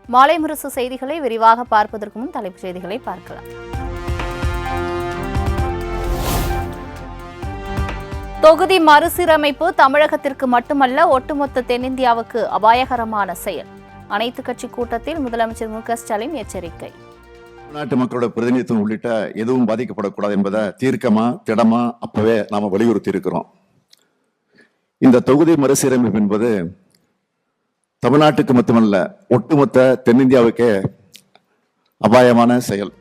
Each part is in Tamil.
மாலை முரசு செய்திகளை விரிவாக பார்ப்பதற்கு முன் தலைப்புச் செய்திகளை பார்க்கலாம். தொகுதி மறுசீரமைப்பு தமிழகத்திற்கு மட்டுமல்ல, ஒட்டுமொத்த தென்னிந்தியாவுக்கு அபாயகரமான செயல். அனைத்து கட்சி கூட்டத்தில் முதலமைச்சர் மு.க.ஸ்டாலின் எச்சரிக்கை. நாட்டு மக்களோட பிரதிநிதித்துவம் உள்ளிட்ட எதுவும் பாதிக்கப்படக்கூடாது என்பதை தீர்க்கமா திடமா அப்பவே நாம வலியுறுத்தி இருக்கிறோம். இந்த தொகுதி மறுசீரமைப்பு என்பது தமிழ்நாட்டுக்கு மட்டுமல்ல, ஒட்டுமொத்த தென்னிந்தியாவுக்கே அபாயமான செயல்.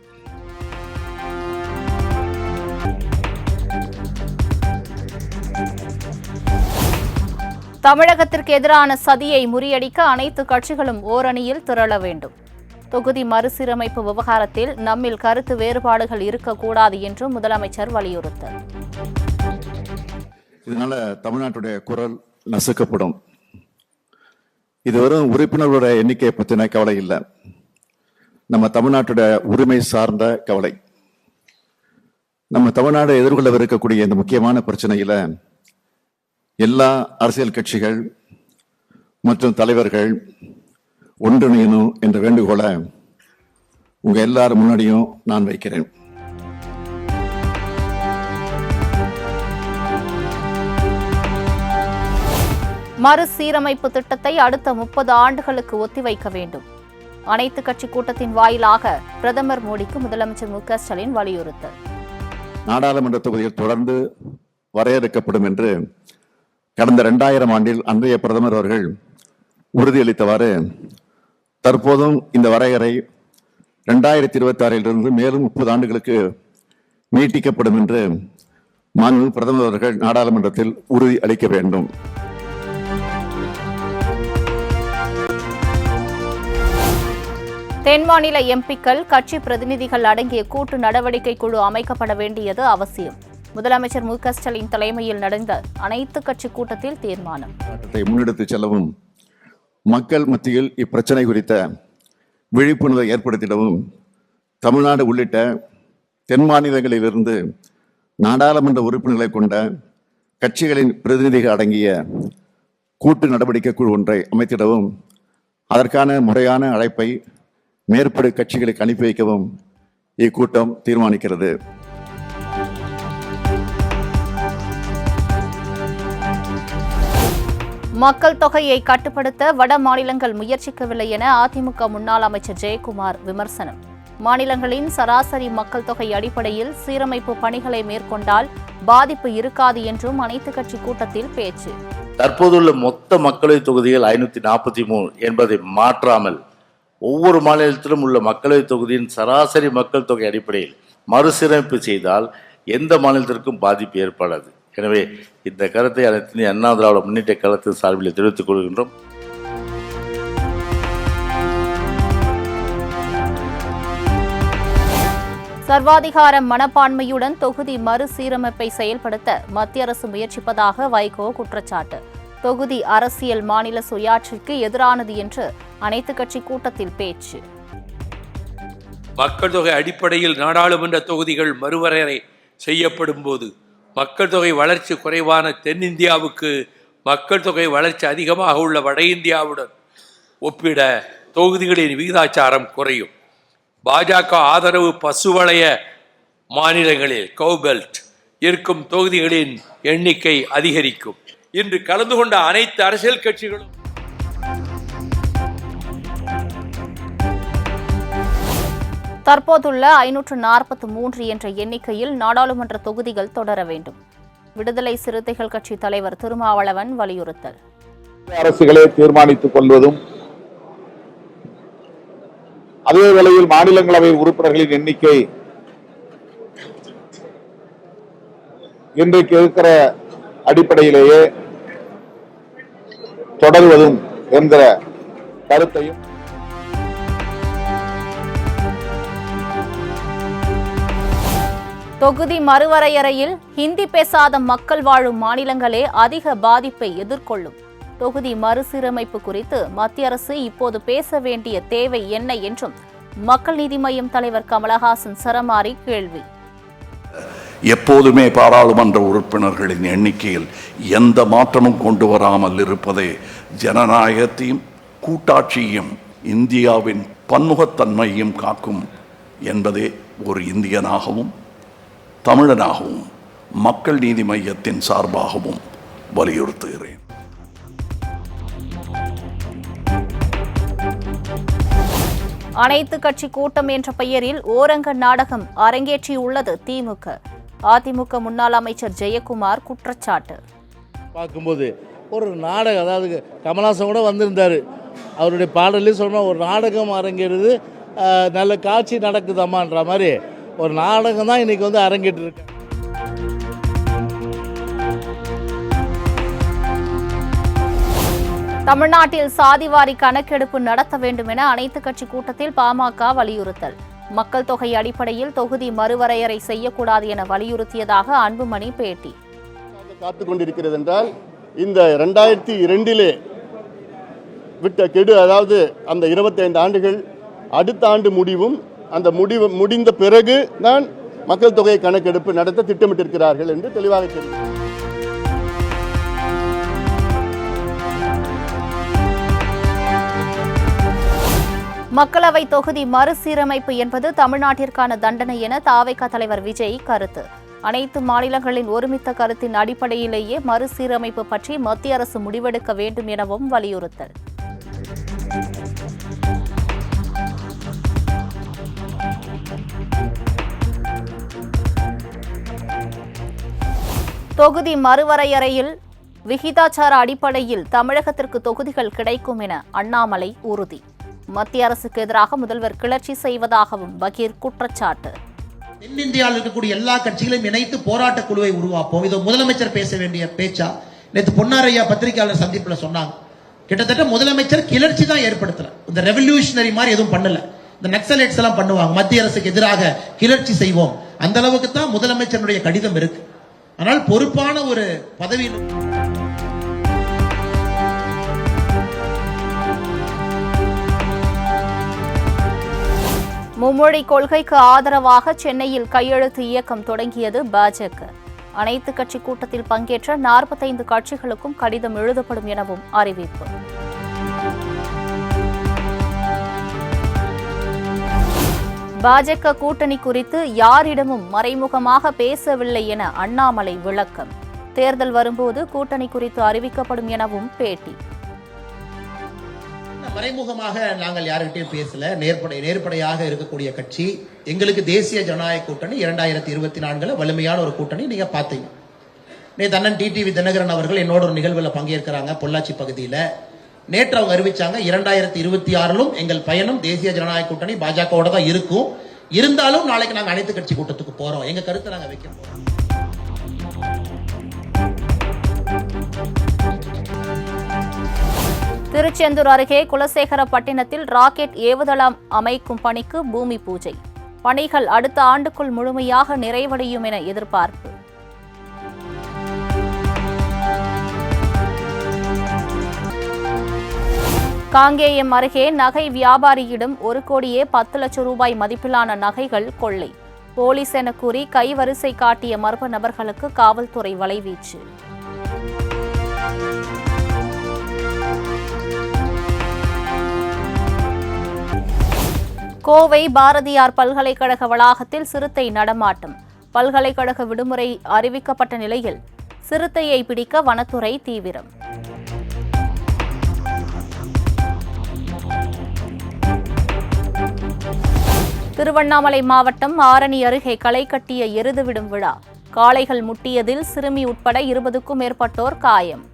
தமிழகத்திற்கு எதிரான சதியை முறியடிக்க அனைத்து கட்சிகளும் ஓரணியில் திரள வேண்டும். தொகுதி மறுசீரமைப்பு விவகாரத்தில் நம்மில் கருத்து வேறுபாடுகள் இருக்கக்கூடாது என்றும் முதலமைச்சர் வலியுறுத்தல். இதனால தமிழ்நாட்டுடைய குரல் நசுக்கப்படும். இது வெறும் உறுப்பினர்களுடைய எண்ணிக்கையை பற்றின கவலை இல்லை, நம்ம தமிழ்நாட்டுடைய உரிமை சார்ந்த கவலை. நம்ம தமிழ்நாடு எதிர்கொள்ளவிருக்கக்கூடிய இந்த முக்கியமான பிரச்சனையில எல்லா அரசியல் கட்சிகள் மற்றும் தலைவர்கள் ஒன்றிணையணும் என்ற வேண்டுகோளை உங்க எல்லாரும் முன்னாடியும் நான் வைக்கிறேன். மறுசீரமைப்பு திட்டத்தை அடுத்த 30 ஆண்டுகளுக்கு ஒத்திவைக்க வேண்டும். அனைத்து கட்சி கூட்டத்தின் வாயிலாக பிரதமர் மோடிக்கு முதலமைச்சர் மு.க.ஸ்டாலின் வலியுறுத்தல். நாடாளுமன்ற தொகுதியில் தொடர்ந்து வரையறுக்கப்படும் என்று கடந்த 2000 ஆண்டில் அன்றைய பிரதமர் அவர்கள் உறுதியளித்தவாறு தற்போதும் இந்த வரையறை 2026 மேலும் 30 ஆண்டுகளுக்கு நீட்டிக்கப்படும் என்று மாண்பு பிரதமர் அவர்கள் நாடாளுமன்றத்தில் உறுதி அளிக்க வேண்டும். தென் மாநில எம்பிக்கள், கட்சி பிரதிநிதிகள் அடங்கிய கூட்டு நடவடிக்கை குழு அமைக்கப்பட வேண்டியது அவசியம். முதலமைச்சர் மு.க.ஸ்டாலின் தலைமையில் நடந்த அனைத்து கட்சி கூட்டத்தில் தீர்மானம். முன்னெடுத்து செல்லவும், மக்கள் மத்தியில் இப்பிரச்சனை குறித்த விழிப்புணர்வை ஏற்படுத்திடவும் தமிழ்நாடு உள்ளிட்ட தென் மாநிலங்களிலிருந்து நாடாளுமன்ற உறுப்பினர்களை கொண்ட கட்சிகளின் பிரதிநிதிகள் அடங்கிய கூட்டு நடவடிக்கை குழு ஒன்றை அமைத்திடவும், அதற்கான முறையான அழைப்பை மேற்படி கட்சிகளுக்கு அனுப்பி வைக்கவும் இக்கூட்டம் தீர்மானிக்கிறது. மக்கள் தொகையை கட்டுப்படுத்த வட மாநிலங்கள் முயற்சிக்கவில்லை என அதிமுக முன்னாள் அமைச்சர் ஜெயக்குமார் விமர்சனம். மாநிலங்களின் சராசரி மக்கள் தொகை அடிப்படையில் சீரமைப்பு பணிகளை மேற்கொண்டால் பாதிப்பு இருக்காது என்றும் அனைத்து கட்சி கூட்டத்தில் பேச்சு. தற்போதுள்ள மொத்த மக்களவை தொகுதிகள் 543 என்பதை மாற்றாமல் ஒவ்வொரு மாநிலத்திலும் உள்ள மக்களவை தொகுதியின் சராசரி மக்கள் தொகை அடிப்படையில் மறுசீரமைப்பு செய்தால் எந்த மாநிலத்திற்கும் பாதிப்பு ஏற்படாது. எனவே இந்த கருத்தை அனைத்து அண்ணா திராவிட முன்னேற்ற கழகத்தின் சார்பில் தெரிவித்துக் கொள்கின்றோம். சர்வாதிகார மனப்பான்மையுடன் தொகுதி மறுசீரமைப்பை செயல்படுத்த மத்திய அரசு முயற்சிப்பதாக வைகோ குற்றச்சாட்டு. தொகுதி அரசியல் மாநில சுயாட்சிக்கு எதிரானது என்று அனைத்து கட்சி கூட்டத்தில் பேச்சு. மக்கள் தொகை அடிப்படையில் நாடாளுமன்ற தொகுதிகள் மறுவரையறை செய்யப்படும் போது மக்கள் தொகை வளர்ச்சி குறைவான தென்னிந்தியாவுக்கு மக்கள் தொகை வளர்ச்சி அதிகமாக உள்ள வட இந்தியாவுடன் ஒப்பிட தொகுதிகளின் விகிதாச்சாரம் குறையும். பாஜக ஆதரவு பசுவளைய மாநிலங்களில் கவுபெல்ட் இருக்கும் தொகுதிகளின் எண்ணிக்கை அதிகரிக்கும். இன்று கலந்து கொண்ட அனைத்து அரசியல் கட்சிகளும் தற்போதுள்ள 543 என்ற எண்ணிக்கையில் நாடாளுமன்ற தொகுதிகள் தொடர வேண்டும். விடுதலை சிறுத்தைகள் கட்சி தலைவர் திருமாவளவன் வலியுறுத்தல். அரசுகளை தீர்மானித்துக் கொள்வதும், அதே வேளையில் மாநிலங்களவை உறுப்பினர்களின் எண்ணிக்கை இன்றைக்கு இருக்கிற அடிப்படையிலேயே தொடர்வதும் என்கிற கருத்தையும் தொகுதி மறுவரையறையில் ஹிந்தி பேசாத மக்கள் வாழும் மாநிலங்களே அதிக பாதிப்பை எதிர்கொள்ளும். தொகுதி மறுசீரமைப்பு குறித்து மத்திய அரசு இப்போது பேச வேண்டிய தேவை என்ன என்றும் மக்கள் நீதி மய்யம் தலைவர் கமலஹாசன் சரமாரி கேள்வி. எப்போதுமே பாராளுமன்ற உறுப்பினர்களின் எண்ணிக்கையில் எந்த மாற்றமும் கொண்டு வராமல் இருப்பதே ஜனநாயகத்தையும் கூட்டாட்சியையும் இந்தியாவின் பன்முகத்தன்மையும் காக்கும் என்பதே ஒரு இந்தியனாகவும் தமிழனாகவும் மக்கள் நீதி மையத்தின் சார்பாகவும் வலியுறுத்துகிறேன். அனைத்து கட்சி கூட்டம் என்ற பெயரில் ஓரங்க நாடகம் அரங்கேற்றியுள்ளது திமுக. அதிமுக முன்னாள் அமைச்சர் ஜெயக்குமார் குற்றச்சாட்டு. பார்க்கும்போது ஒரு நாடகம், அதாவது கமலாசன் கூட வந்திருந்தார், அவருடைய பாடலே சொன்ன ஒரு நாடகம் அரங்கேறுது, நல்ல காட்சி நடக்குதாமான்ற மாதிரி ஒரு நாடகம் தான் இன்னைக்கு வந்து அரங்கேற்று இருக்கு. தமிழ்நாட்டில் சாதிவாரி கணக்கெடுப்பு நடத்த வேண்டும் என அனைத்து கட்சி கூட்டத்தில் பாமக வலியுறுத்தல். மக்கள் தொகை அடிப்படையில் தொகுதி மறுவரையறை செய்யக்கூடாது என வலியுறுத்தியதாக அன்புமணி பேட்டி. காத்துக் கொண்டிருக்கிறது என்றால் இந்த 2002 விட்ட கெடு, அதாவது அந்த 25 ஆண்டுகள் அடுத்த ஆண்டு முடிவும், அந்த முடிந்த பிறகு தான் மக்கள் தொகை கணக்கெடுப்பு நடத்த திட்டமிட்டிருக்கிறார்கள் என்று தெளிவாக தெரியும். மக்களவை தொகுதி மறுசீரமைப்பு என்பது தமிழ்நாட்டிற்கான தண்டனை என தாவேகா தலைவர் விஜய் கருத்து. அனைத்து மாநிலங்களின் ஒருமித்த கருத்தின் அடிப்படையிலேயே மறுசீரமைப்பு பற்றி மத்திய அரசு முடிவெடுக்க வேண்டும் எனவும் வலியுறுத்தல். தொகுதி மறுவரையறையில் விகிதாச்சார அடிப்படையில் தமிழகத்திற்கு தொகுதிகள் கிடைக்கும் என அண்ணாமலை உறுதி. மத்திய அரசுக்கு எதிராக முதல்வர் கிளர்ச்சி செய்வதாகவும் பகீர் குற்றச்சாட்டு. தென்னிந்தியாவில் இருக்கக்கூடிய எல்லா கட்சிகளையும் இணைத்து போராட்ட குழுவை உருவாப்போம். இது முதலமைச்சர் பேச வேண்டிய பேச்சா? நேற்று பொன்னாரையா பத்திரிகையாளர் சந்திப்புல சொன்னாங்க, கிட்டத்தட்ட முதலமைச்சர் கிளர்ச்சி தான் ஏற்படுத்தல, இந்த ரெவல்யூஷனரி மாதிரி எதுவும் பண்ணல. இந்த நக்சலைட்ஸ் எல்லாம் பண்ணுவாங்க, மத்திய அரசுக்கு எதிராக கிளர்ச்சி செய்வோம், அந்த அளவுக்கு தான் முதலமைச்சருடைய கடிதம் இருக்கு. ஆனால் பொறுப்பான ஒரு பதவியில் மும்மொழி கொள்கைக்கு ஆதரவாக சென்னையில் கையெழுத்து இயக்கம் தொடங்கியது பாஜக. அனைத்து கட்சி கூட்டத்தில் பங்கேற்ற 45 கட்சிகளுக்கும் கடிதம் எழுதப்படும் எனவும் அறிவிப்பு. பாஜக கூட்டணி குறித்து யாரிடமும் மறைமுகமாக பேசவில்லை என அண்ணாமலை விளக்கம். தேர்தல் வரும்போது கூட்டணி குறித்து அறிவிக்கப்படும் எனவும் பேட்டி. மறைமுகமாக நாங்கள் யாருக்கிட்டையும் பேசல, நேர்படையாக இருக்கக்கூடிய கட்சி எங்களுக்கு தேசிய ஜனநாயக கூட்டணி 2024 வலிமையான ஒரு கூட்டணி. நீங்க பாத்தீங்க, நேற்று அண்ணன் டிடிவி தினகரன் அவர்கள் என்னோட ஒரு நிகழ்வில் பங்கேற்கிறாங்க பொள்ளாச்சி பகுதியில். நேற்று அவங்க அறிவிச்சாங்க 2026 எங்கள் பயணம் தேசிய ஜனநாயக கூட்டணி பாஜகவோட தான் இருக்கும், இருந்தாலும் நாளைக்கு நாங்கள் அனைத்து கட்சி கூட்டத்துக்கு போறோம், எங்க கருத்தை நாங்கள் வைக்க போறோம். திருச்செந்தூர் அருகே குலசேகரப்பட்டினத்தில் ராக்கெட் ஏவுதளம் அமைக்கும் பணிக்கு பூமி பூஜை. பணிகள் அடுத்த ஆண்டுக்குள் முழுமையாக நிறைவடையும் என எதிர்பார்ப்பு. காங்கேயம் அருகே நகை வியாபாரியிடம் 1,10 லட்சம் ரூபாய் மதிப்பிலான நகைகள் கொள்ளை. போலீஸ் என கூறி கைவரிசை காட்டிய மர்ம நபர்களுக்கு காவல்துறை வலைவீச்சு. கோவை பாரதியார் பல்கலைக்கழக வளாகத்தில் சிறுத்தை நடமாட்டம். பல்கலைக்கழக விடுமுறை அறிவிக்கப்பட்ட நிலையில் சிறுத்தையை பிடிக்க வனத்துறை தீவிரம். திருவண்ணாமலை மாவட்டம் ஆரணி அருகே களை கட்டிய எருது விடும் விழா. காளைகள் முட்டியதில் சிறுமி உட்பட 20க்கும் மேற்பட்டோர் காயம்.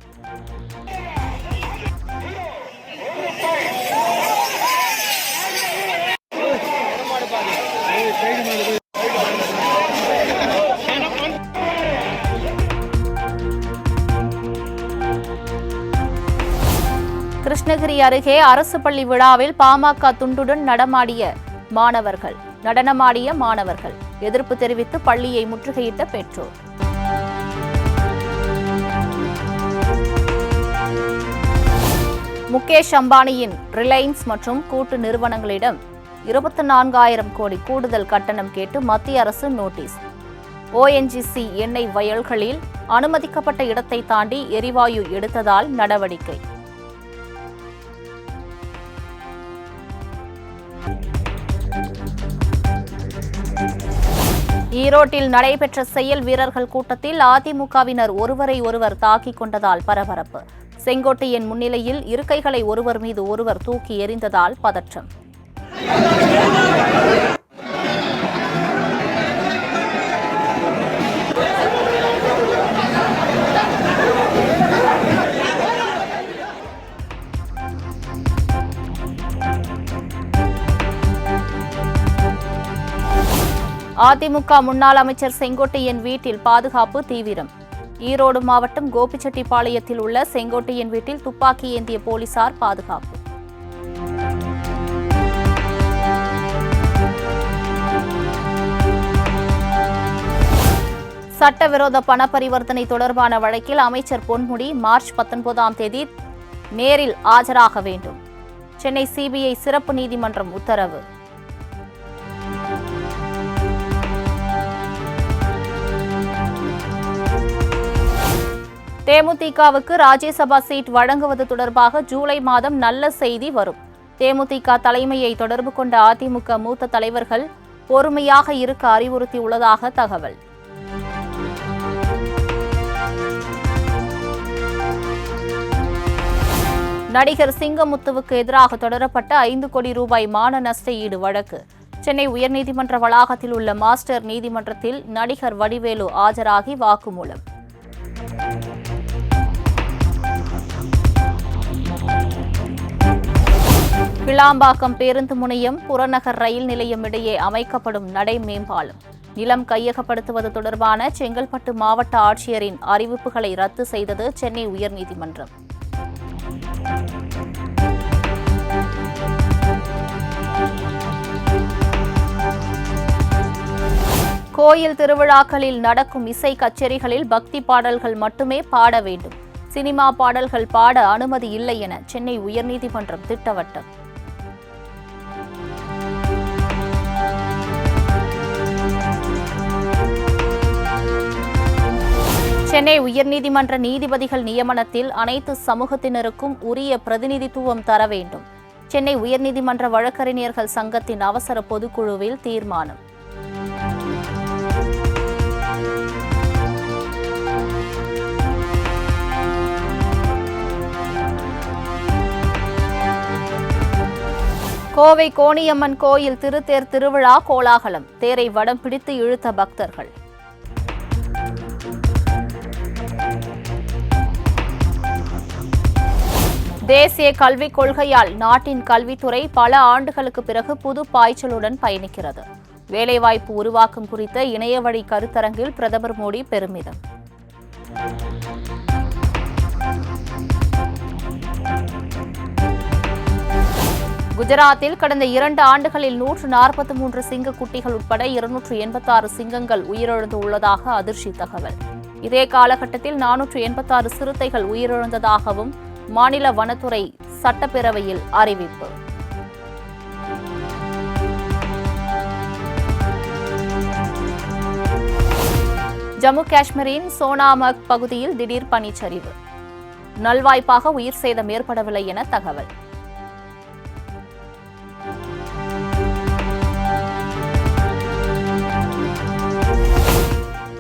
கிருஷ்ணகிரி அருகே அரசு பள்ளி விழாவில் பாமக துண்டுடன் நடனமாடிய மாணவர்கள் எதிர்ப்பு தெரிவித்து பள்ளியை முற்றுகையிட்ட பெற்றோர். முகேஷ் அம்பானியின் ரிலையன்ஸ் மற்றும் கூட்டு நிறுவனங்களிடம் 24,000 கோடி கூடுதல் கட்டணம் கேட்டு மத்திய அரசு நோட்டீஸ். ONGC எண்ணெய் வயல்களில் அனுமதிக்கப்பட்ட இடத்தை தாண்டி எரிவாயு எடுத்ததால் நடவடிக்கை. ஈரோட்டில் நடைபெற்ற செயல் வீரர்கள் கூட்டத்தில் அதிமுகவினர் ஒருவரை ஒருவர் தாக்கிக் கொண்டதால் பரபரப்பு. செங்கோட்டையன் முன்னிலையில் இருக்கைகளை ஒருவர் மீது ஒருவர் தூக்கி எறிந்ததால் பதற்றம். அதிமுக முன்னாள் அமைச்சர் செங்கோட்டையன் வீட்டில் பாதுகாப்பு தீவிரம். ஈரோடு மாவட்டம் கோபிச்செட்டிப்பாளையத்தில் உள்ள செங்கோட்டையன் வீட்டில் துப்பாக்கி ஏந்திய போலீசார் பாதுகாப்பு. சட்டவிரோத பண பரிவர்த்தனை தொடர்பான வழக்கில் அமைச்சர் பொன்முடி மார்ச் 19ஆம் தேதி நேரில் ஆஜராக வேண்டும். சென்னை சிபிஐ சிறப்பு நீதிமன்றம் உத்தரவு. தேமுதிகவுக்கு ராஜ்யசபா சீட் வழங்குவது தொடர்பாக ஜூலை மாதம் நல்ல செய்தி வரும். தேமுதிக தலைமையை தொடர்பு கொண்ட அதிமுக மூத்த தலைவர்கள் பொறுமையாக இருக்க அறிவுறுத்தியுள்ளதாக தகவல். நடிகர் சிங்கமுத்துவுக்கு எதிராக தொடரப்பட்ட 5 கோடி ரூபாய் மான நஷ்ட ஈடு வழக்கு. சென்னை உயர்நீதிமன்ற வளாகத்தில் உள்ள மாஸ்டர் நீதிமன்றத்தில் நடிகர் வடிவேலு ஆஜராகி வாக்குமூலம். கிளாம்பாக்கம் பேருந்து முனையம் புறநகர் ரயில் நிலையம் இடையே அமைக்கப்படும் நடை மேம்பாலம். நிலம் கையகப்படுத்துவது தொடர்பான செங்கல்பட்டு மாவட்ட ஆட்சியரின் அறிவிப்புகளை ரத்து செய்தது சென்னை உயர்நீதிமன்றம். கோயில் திருவிழாக்களில் நடக்கும் இசை கச்சேரிகளில் பக்தி பாடல்கள் மட்டுமே பாட வேண்டும். சினிமா பாடல்கள் பாட அனுமதி இல்லை என சென்னை உயர்நீதிமன்றம் திட்டவட்டம். சென்னை உயர்நீதிமன்ற நீதிபதிகள் நியமனத்தில் அனைத்து சமூகத்தினருக்கும் உரிய பிரதிநிதித்துவம் தர வேண்டும். சென்னை உயர்நீதிமன்ற வழக்கறிஞர்கள் சங்கத்தின் அவசர பொதுக்குழுவில் தீர்மானம். கோவை கோணியம்மன் கோயில் திருத்தேர் திருவிழா கோலாகலம். தேரை வடம் பிடித்து இழுத்த பக்தர்கள். தேசிய கல்விக் கொள்கையால் நாட்டின் கல்வித்துறை பல ஆண்டுகளுக்கு பிறகு புது பாய்ச்சலுடன் பயணிக்கிறது. வேலைவாய்ப்பு உருவாக்கம் குறித்த இணையவழி கருத்தரங்கில் பிரதமர் மோடி பெருமிதம். குஜராத்தில் கடந்த 2 ஆண்டுகளில் 143 சிங்க குட்டிகள் உட்பட 286 சிங்கங்கள் உயிரிழந்து உள்ளதாக அதிர்ச்சி தகவல். இதே காலகட்டத்தில் 486 சிறுத்தைகள் உயிரிழந்ததாகவும் மாநில வனத்துறை சட்டப்பேரவையில் அறிவிப்பு. ஜம்மு காஷ்மீரின் சோனாமர்க் பகுதியில் திடீர் பனிச்சரிவு. நல்வாய்ப்பாக உயிர் சேதம் ஏற்படவில்லை என தகவல்.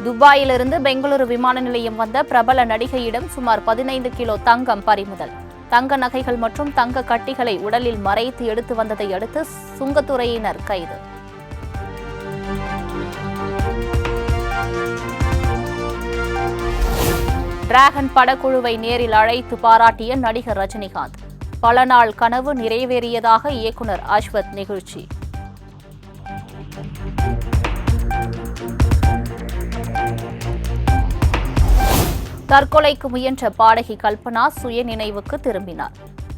துபாயிலிருந்து பெங்களூரு விமான நிலையம் வந்த பிரபல நடிகையிடம் சுமார் 15 கிலோ தங்கம் பறிமுதல். தங்க நகைகள் மற்றும் தங்க கட்டிகளை உடலில் மறைத்து எடுத்து வந்ததை அடுத்து சுங்கத்துறையினர் கைது. டிராகன் படக்குழுவை நேரில் அழைத்து பாராட்டிய நடிகர் ரஜினிகாந்த். பல நாள் கனவு நிறைவேறியதாக இயக்குனர் அஸ்வத் நிகழ்ச்சி. தற்கொலைக்கு முயன்ற பாடகி கல்பனா சுய நினைவுக்கு திரும்பினார்.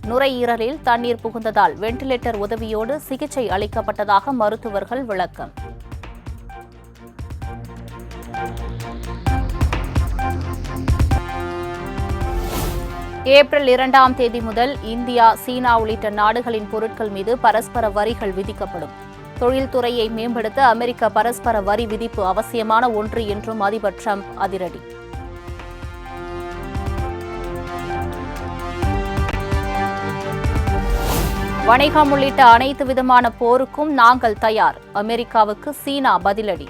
நுரையீரலில் தண்ணீர் புகுந்ததால் வெண்டிலேட்டர் உதவியோடு சிகிச்சை அளிக்கப்பட்டதாக மருத்துவர்கள் விளக்கம். ஏப்ரல் 2ஆம் தேதி முதல் இந்தியா, சீனா உள்ளிட்ட நாடுகளின் பொருட்கள் மீது பரஸ்பர வரிகள் விதிக்கப்படும். தொழில்துறையை மேம்படுத்த அமெரிக்க பரஸ்பர வரி விதிப்பு அவசியமான ஒன்று என்றும் அதிபர் டிரம்ப் அதிரடி. வணிகம் உள்ளிட்ட அனைத்து விதமான போருக்கும் நாங்கள் தயார். அமெரிக்காவுக்கு சீனா பதிலடி.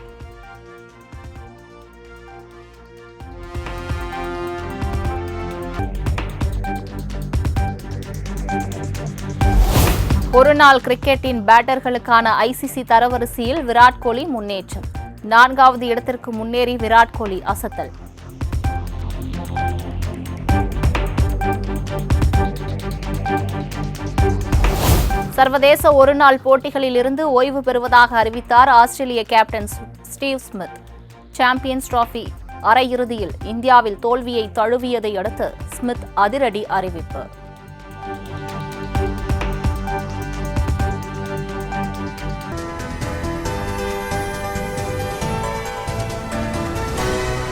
ஒருநாள் கிரிக்கெட்டின் பேட்டர்களுக்கான ஐசிசி தரவரிசையில் விராட் கோலி முன்னேற்றம். 4வது இடத்திற்கு முன்னேறி விராட் கோலி அசத்தல். சர்வதேச ஒருநாள் போட்டிகளில் இருந்து ஓய்வு பெறுவதாக அறிவித்தார் ஆஸ்திரேலிய captain Steve Smith. Champions Trophy அரையிறுதியில் இந்தியாவில் தோல்வியை தழுவியதை அடுத்து ஸ்மித் அதிரடி அறிவிப்பு.